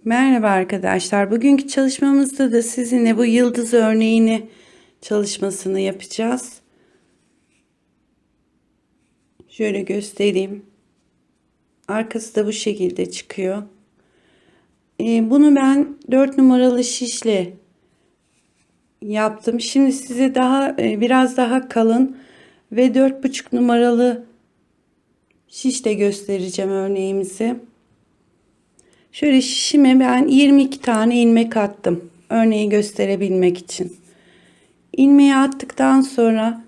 Merhaba arkadaşlar. Bugünkü çalışmamızda da sizinle bu yıldız örneğini çalışmasını yapacağız. Şöyle göstereyim. Arkası da bu şekilde çıkıyor. Bunu ben 4 numaralı şişle yaptım. Şimdi size biraz daha kalın ve 4,5 numaralı şişle göstereceğim örneğimizi. Şöyle şişime ben 22 tane ilmek attım. Örneği gösterebilmek için. İlmeği attıktan sonra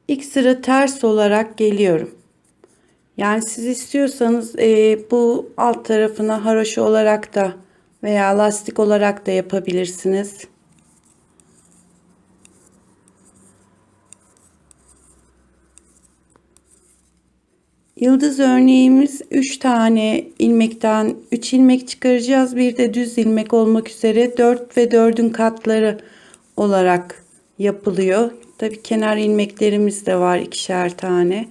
ilk sıra ters olarak geliyorum. Yani siz istiyorsanız bu alt tarafına haroşa olarak da veya lastik olarak da yapabilirsiniz. Yıldız örneğimiz 3 tane ilmekten 3 ilmek çıkaracağız. Bir de düz ilmek olmak üzere 4 ve 4'ün katları olarak yapılıyor. Tabii kenar ilmeklerimiz de var, ikişer tane.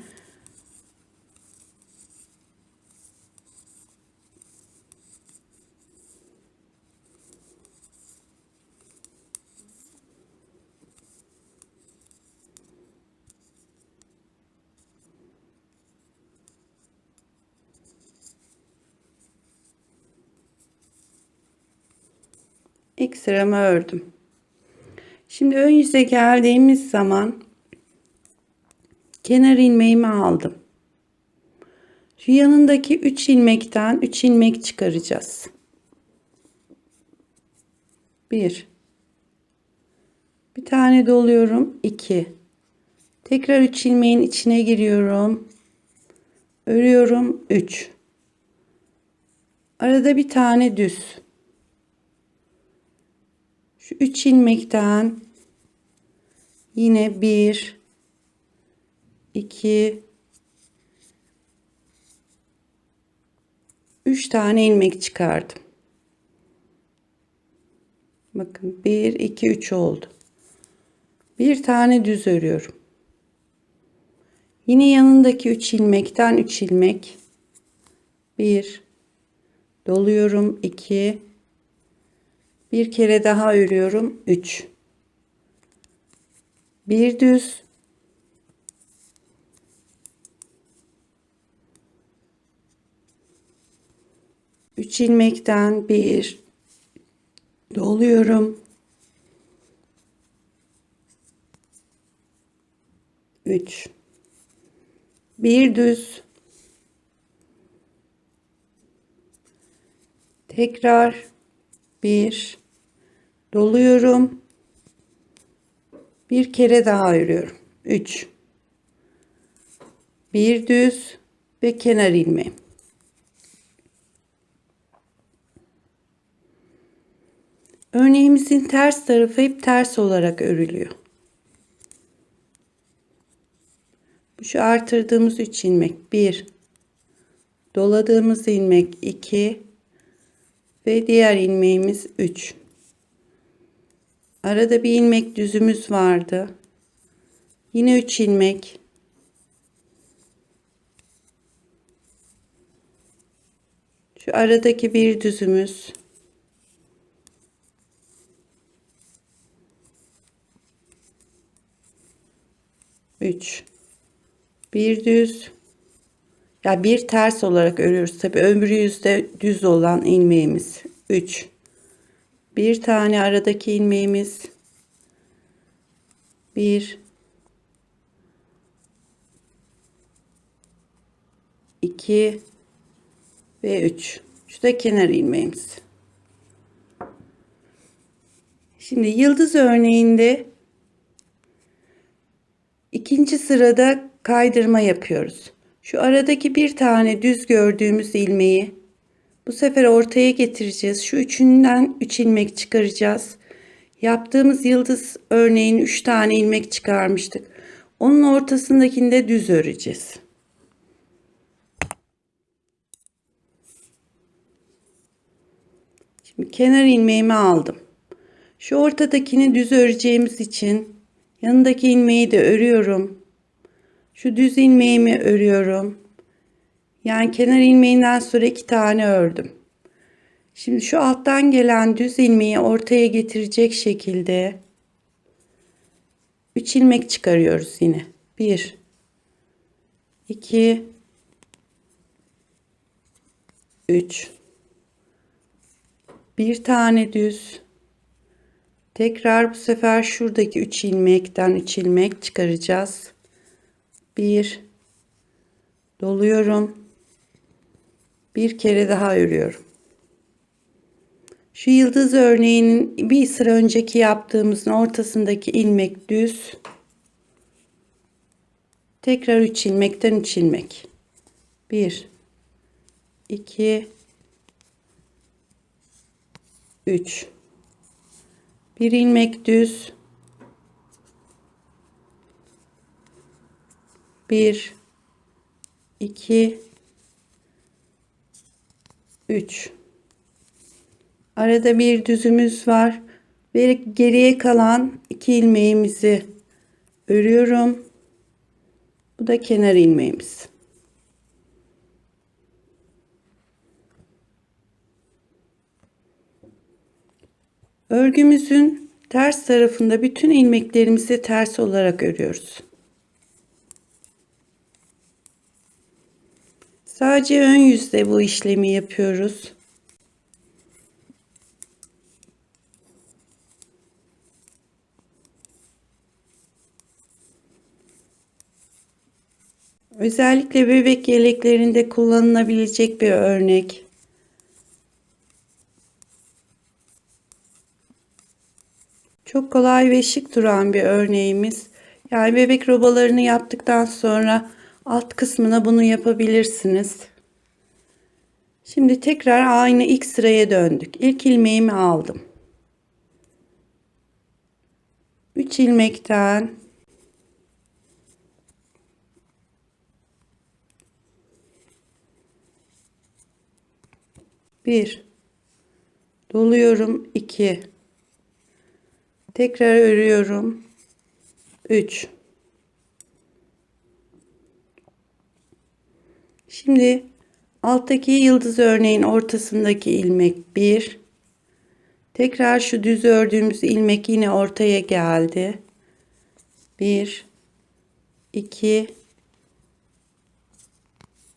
İlk sıramı ördüm. Şimdi ön yüze geldiğimiz zaman kenar ilmeğimi aldım. Şu yanındaki 3 ilmekten 3 ilmek çıkaracağız. 1 bir tane doluyorum, 2 tekrar 3 ilmeğin içine giriyorum, örüyorum, 3 arada bir tane düz. Şu 3 ilmekten yine 1 2 3 tane ilmek çıkardım. Bakın 1 2 3 oldu. Bir tane düz örüyorum. Yine yanındaki 3 ilmekten 3 ilmek, 1 doluyorum, 2 bir kere daha örüyorum, 3 bir düz, 3 ilmekten 1 doluyorum, 3 bir düz, tekrar 1 doluyorum, bir kere daha örüyorum, 3 bir düz ve kenar ilmeği. Örneğimizin ters tarafı hep ters olarak örülüyor. Şu artırdığımız 3 ilmek, 1 doladığımız ilmek, 2 ve diğer ilmeğimiz 3. Arada bir ilmek düzümüz vardı. Yine 3 ilmek. Şu aradaki bir düzümüz. Üç. Bir düz. Ya bir ters olarak örüyoruz. Tabi öbür yüzde düz olan ilmeğimiz. 3. Bir tane aradaki ilmeğimiz. 1 2 ve 3. Şu da kenar ilmeğimiz. Şimdi yıldız örneğinde ikinci sırada kaydırma yapıyoruz. Şu aradaki bir tane düz gördüğümüz ilmeği bu sefer ortaya getireceğiz. Şu üçünden 3 ilmek çıkaracağız. Yaptığımız yıldız örneğin 3 tane ilmek çıkarmıştık. Onun ortasındakini de düz öreceğiz. Şimdi kenar ilmeğimi aldım. Şu ortadakini düz öreceğimiz için yanındaki ilmeği de örüyorum. Şu düz ilmeğimi örüyorum. Yani kenar ilmeğinden sonra 2 tane ördüm. Şimdi şu alttan gelen düz ilmeği ortaya getirecek şekilde 3 ilmek çıkarıyoruz yine. 1 2 3 bir tane düz, tekrar bu sefer şuradaki 3 ilmekten 3 ilmek çıkaracağız. 1 doluyorum, bir kere daha örüyorum. Şu yıldız örneğinin bir sıra önceki yaptığımızın ortasındaki ilmek düz, tekrar 3 ilmekten 3 ilmek. 1 2 3 bir ilmek düz, 1 2 3 arada bir düzümüz var ve geriye kalan 2 ilmeğimizi örüyorum. Bu da kenar ilmeğimiz. Örgümüzün ters tarafında bütün ilmeklerimizi ters olarak örüyoruz. Sadece ön yüzde bu işlemi yapıyoruz. Özellikle bebek yeleklerinde kullanılabilecek bir örnek. Çok kolay ve şık duran bir örneğimiz. Yani bebek robalarını yaptıktan sonra alt kısmına bunu yapabilirsiniz. Şimdi tekrar aynı ilk sıraya döndük. İlk ilmeğimi aldım. 3 ilmekten bir doluyorum, 2 tekrar örüyorum, 3. Şimdi alttaki yıldız örneğin ortasındaki ilmek 1, tekrar şu düz ördüğümüz ilmek yine ortaya geldi. 1 2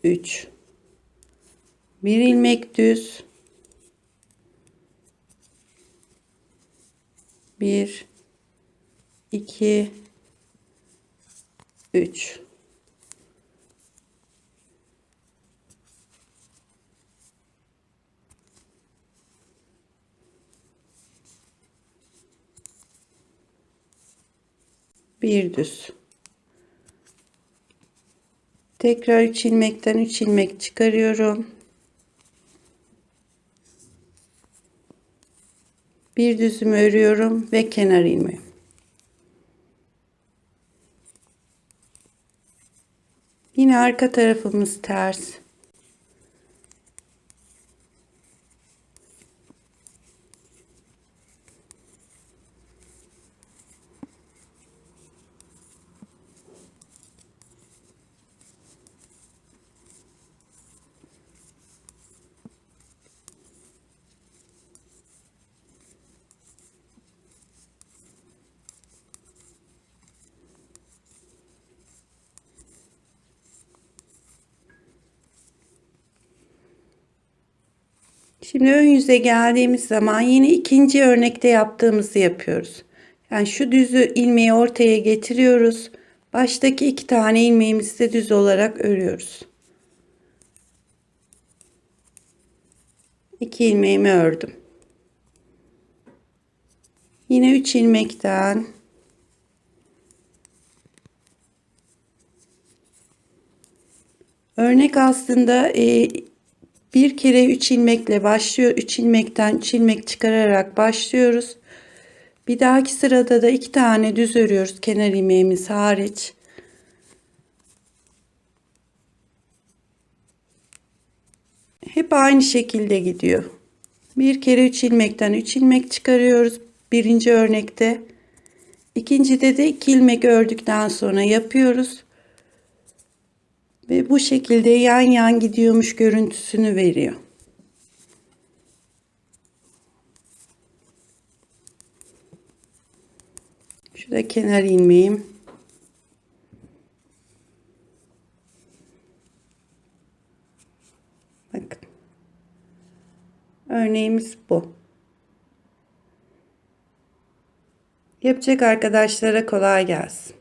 3 bir ilmek düz, 1 2 3 bir düz, tekrar 3 ilmekten 3 ilmek çıkarıyorum, bir düzümü örüyorum ve kenar ilmeği. Yine arka tarafımız ters. Şimdi ön yüze geldiğimiz zaman yine ikinci örnekte yaptığımızı yapıyoruz. Yani şu düzü ilmeği ortaya getiriyoruz. Baştaki 2 tane ilmeğimizi de düz olarak örüyoruz. 2 ilmeğimi ördüm. Yine 3 ilmekten örnek aslında bir kere 3 ilmekle başlıyor. 3 ilmekten 3 ilmek çıkararak başlıyoruz. Bir dahaki sırada da 2 tane düz örüyoruz, kenar ilmeğimiz hariç. Hep aynı şekilde gidiyor. Bir kere 3 ilmekten 3 ilmek çıkarıyoruz birinci örnekte. İkincide de 2 ilmek ördükten sonra yapıyoruz. Ve bu şekilde yan yan gidiyormuş görüntüsünü veriyor. Şu da kenar ilmeğim. Bakın. Örneğimiz bu. Yapacak arkadaşlara kolay gelsin.